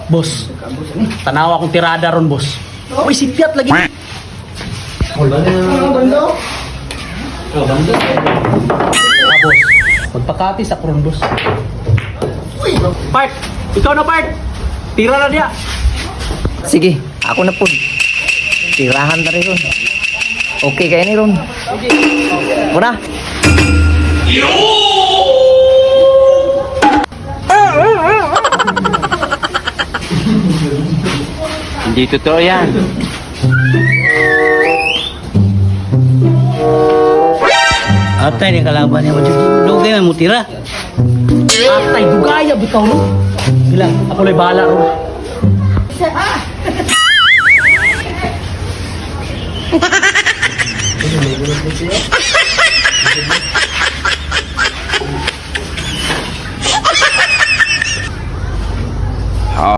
Boss, tanawa akong tirada ron, boss. Uy, sipiat lagi. Boss, magpakati sa ron, boss. Part, ikaw na part. Tira na dia. Sige, ako na po. Tirahan na rin ron. Okay kayo ni ron. Muna. Hindi totoo yan. Atay, ni kalaban niya. Dugay man mo tira. Atay, dugaya bitaw no. Bilang, ako lay bahala ron.